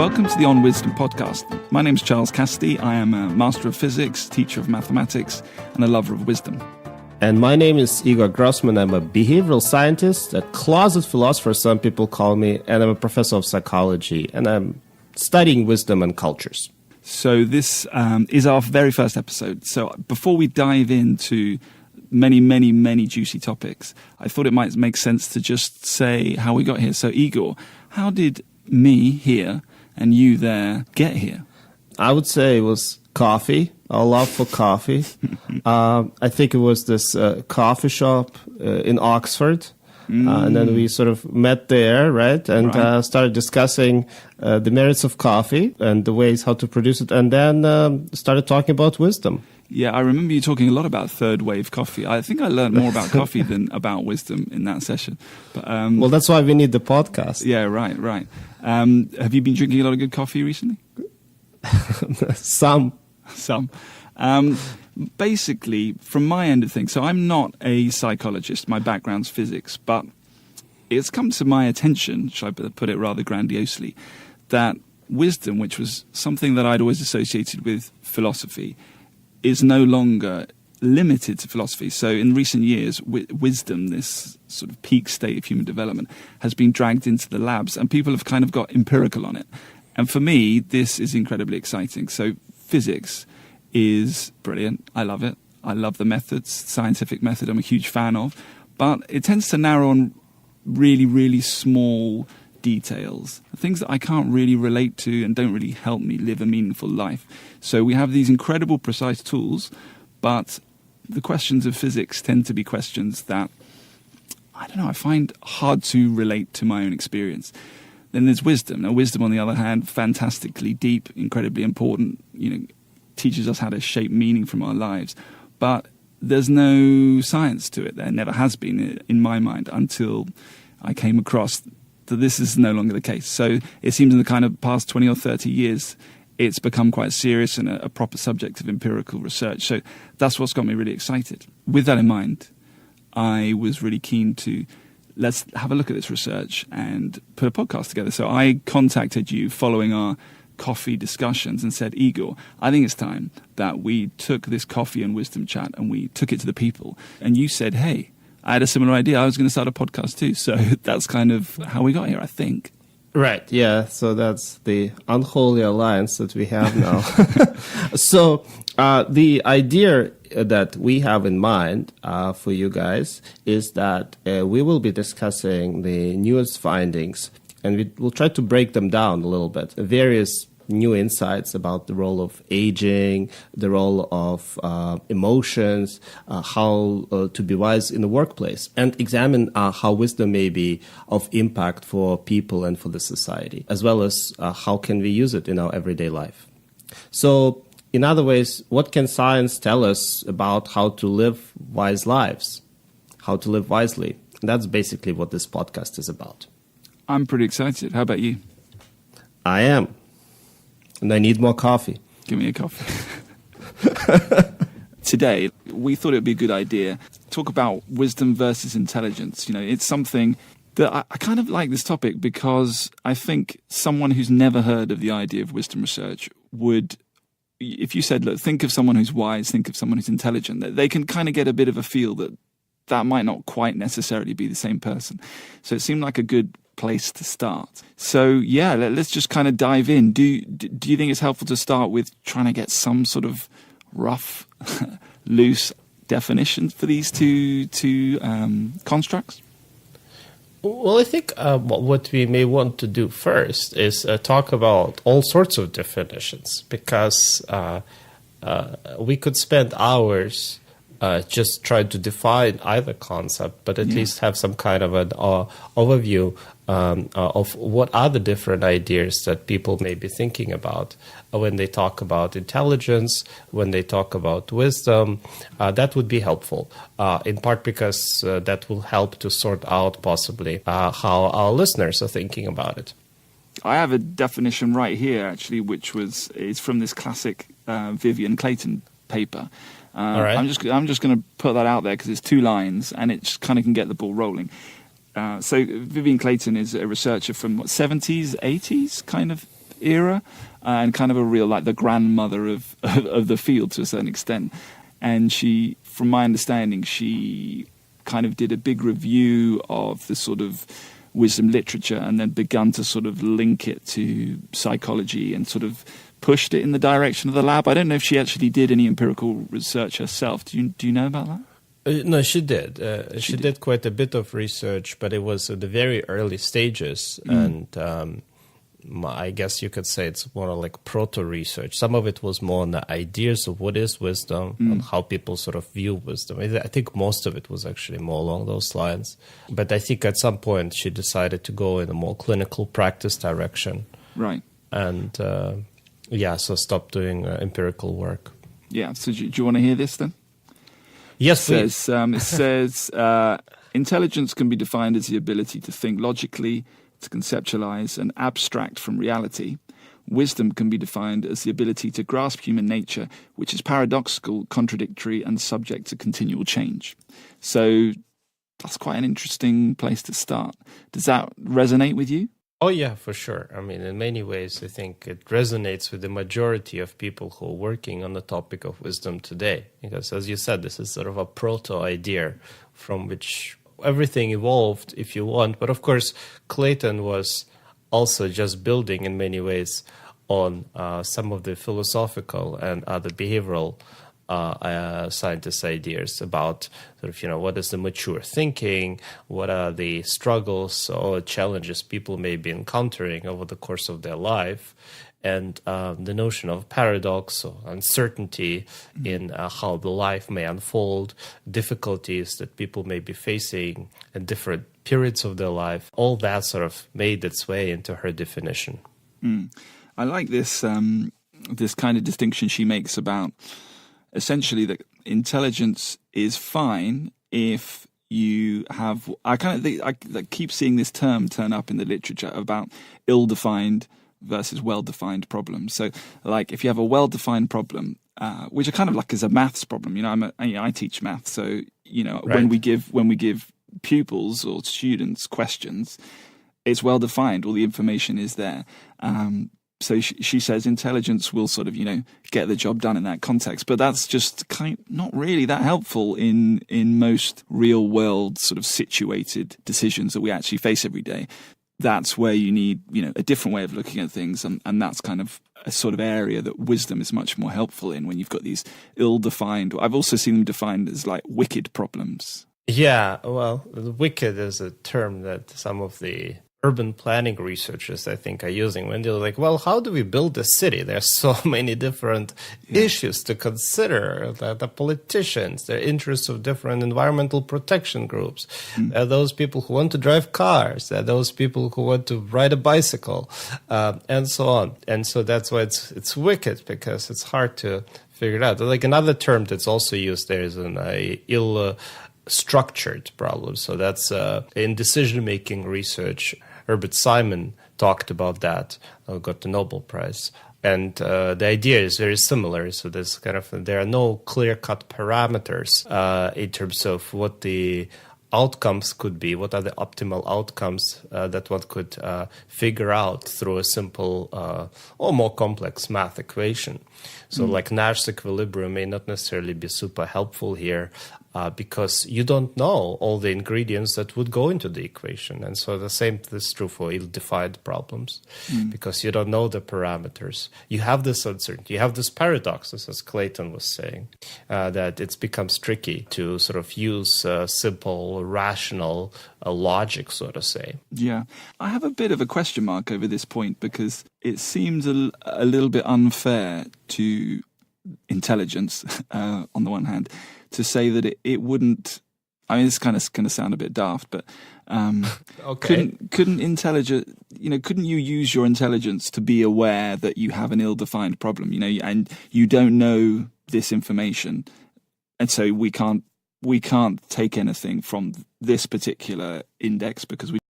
Welcome to the On Wisdom podcast. My name is Charles Cassidy. I am a Master of Physics, teacher of mathematics, and a lover of wisdom. And my name is Igor. I'm a behavioral scientist, a closet philosopher, some people call me, and I'm a professor of psychology, and I'm studying wisdom and cultures. So this is our very first episode. So before we dive into many juicy topics, I thought it might make sense to just say how we got here. So Igor, how did me here and you there get here? I would say it was coffee, a love for coffee. I think it was this coffee shop in Oxford. And then we sort of met there, right? And started discussing the merits of coffee and the ways how to produce it. And then started talking about wisdom. Yeah, I remember you talking a lot about third wave coffee. I think I learned more about coffee than about wisdom in that session. But, well, that's why we need the podcast. Yeah, right. Have you been drinking a lot of good coffee recently? Some. Basically, from my end of things, so I'm not a psychologist. My background's physics, but it's come to my attention, should I put it rather grandiosely, that wisdom, which was something that I'd always associated with philosophy, is no longer limited to philosophy. So in recent years, wisdom, this sort of peak state of human development, has been dragged into the labs, and people have kind of got empirical on it. And for me, this is incredibly exciting. So physics is brilliant. I love it. I love the methods, scientific method I'm a huge fan of. But it tends to narrow on really small details, things that I can't really relate to and don't really help me live a meaningful life. So we have these incredible precise tools, but the questions of physics tend to be questions that, I find hard to relate to my own experience. Then there's wisdom. Now, wisdom, on the other hand, fantastically deep, incredibly important, teaches us how to shape meaning from our lives. But there's no science to it. There never has been, in my mind, until I came across that this is no longer the case. So it seems in the kind of past 20 or 30 years, it's become quite serious and a proper subject of empirical research. So that's what's got me really excited. With that in mind, I was really keen to let's have a look at this research and put a podcast together. So I contacted you following our coffee discussions and said, Igor, I think it's time that we took this coffee and wisdom chat and we took it to the people. And you said, hey, I had a similar idea. I was going to start a podcast too. So that's kind of how we got here, I think. Right. Yeah. So that's the unholy alliance that we have now. So the idea that we have in mind for you guys is that we will be discussing the newest findings, and we will try to break them down a little bit. Various new insights about the role of aging, the role of emotions, how to be wise in the workplace, and examine how wisdom may be of impact for people and for the society, as well as how can we use it in our everyday life. So, in other ways, what can science tell us about how to live wise lives, how to live wisely? And that's basically what this podcast is about. I'm pretty excited. How about you? I am. And I need more coffee. Give me a coffee. Today, we thought it would be a good idea to talk about wisdom versus intelligence. It's something that I kind of like this topic because I think someone who's never heard of the idea of wisdom research would, if you said, look, think of someone who's wise, think of someone who's intelligent, that they can kind of get a bit of a feel that might not quite necessarily be the same person. So it seemed like a good place to start. So yeah, let's just kind of dive in. Do you think it's helpful to start with trying to get some sort of rough, loose definition for these two constructs? Well, I think what we may want to do first is talk about all sorts of definitions, because we could spend hours just trying to define either concept, but at least have some kind of an overview of what are the different ideas that people may be thinking about when they talk about intelligence, when they talk about wisdom. That would be helpful, in part because that will help to sort out possibly how our listeners are thinking about it. I have a definition right here, actually, which is from this classic Vivian Clayton paper. All right. I'm just going to put that out there because it's 2 lines and it just kind of can get the ball rolling. So Vivian Clayton is a researcher from 70s, 80s kind of era, and kind of a real, like, the grandmother of of the field to a certain extent. And she, from my understanding, she kind of did a big review of the sort of wisdom literature and then begun to sort of link it to psychology and sort of pushed it in the direction of the lab. I don't know if she actually did any empirical research herself. Do you know about that? No, she did. She did quite a bit of research, but it was at the very early stages. And I guess you could say it's more like proto-research. Some of it was more on the ideas of what is wisdom and how people sort of view wisdom. I think most of it was actually more along those lines. But I think at some point she decided to go in a more clinical practice direction. Right. And so stopped doing empirical work. Yeah, so do you want to hear this then? Yes, please. It says, intelligence can be defined as the ability to think logically, to conceptualize and abstract from reality. Wisdom can be defined as the ability to grasp human nature, which is paradoxical, contradictory, and subject to continual change. So that's quite an interesting place to start. Does that resonate with you? Oh, yeah, for sure. I mean, in many ways, I think it resonates with the majority of people who are working on the topic of wisdom today. Because, as you said, this is sort of a proto-idea from which everything evolved, if you want. But, of course, Clayton was also just building, in many ways, on some of the philosophical and other behavioral scientists' ideas about sort of, what is the mature thinking, what are the struggles or challenges people may be encountering over the course of their life, and the notion of paradox or uncertainty in how the life may unfold, difficulties that people may be facing at different periods of their life. All that sort of made its way into her definition. I like this this kind of distinction she makes about essentially that intelligence is fine if you have. I keep seeing this term turn up in the literature about ill-defined versus well-defined problems. So, like, if you have a well-defined problem, which are kind of like is a maths problem. I teach maths, so Right. when we give pupils or students questions, it's well-defined. All the information is there. So she says intelligence will sort of, get the job done in that context. But that's just not really that helpful in most real world sort of situated decisions that we actually face every day. That's where you need, a different way of looking at things. And that's kind of a sort of area that wisdom is much more helpful in when you've got these ill-defined. I've also seen them defined as like wicked problems. Yeah, well, wicked is a term that some of the urban planning researchers, I think, are using when they're like, well, how do we build a city? There's so many different issues to consider. The politicians, the interests of different environmental protection groups. There are those people who want to drive cars. There are those people who want to ride a bicycle, and so on. And so that's why it's wicked, because it's hard to figure it out. Like another term that's also used there is structured problem. So that's in decision-making research. Herbert Simon talked about that, got the Nobel Prize. And the idea is very similar. So there's there are no clear-cut parameters in terms of what the outcomes could be, what are the optimal outcomes that one could figure out through a simple or more complex math equation. So like Nash's equilibrium may not necessarily be super helpful here because you don't know all the ingredients that would go into the equation. And so the same is true for ill-defined problems because you don't know the parameters. You have this uncertainty. You have this paradox, as Clayton was saying, that it becomes tricky to sort of use simple, rational logic, so to say. Yeah. I have a bit of a question mark over this point because it seems a little bit unfair to intelligence, on the one hand, to say that it wouldn't. I mean, this kind of going to sound a bit daft, but Okay. couldn't intelligence? Couldn't you use your intelligence to be aware that you have an ill-defined problem? And you don't know this information, and so we can't take anything from this particular index because we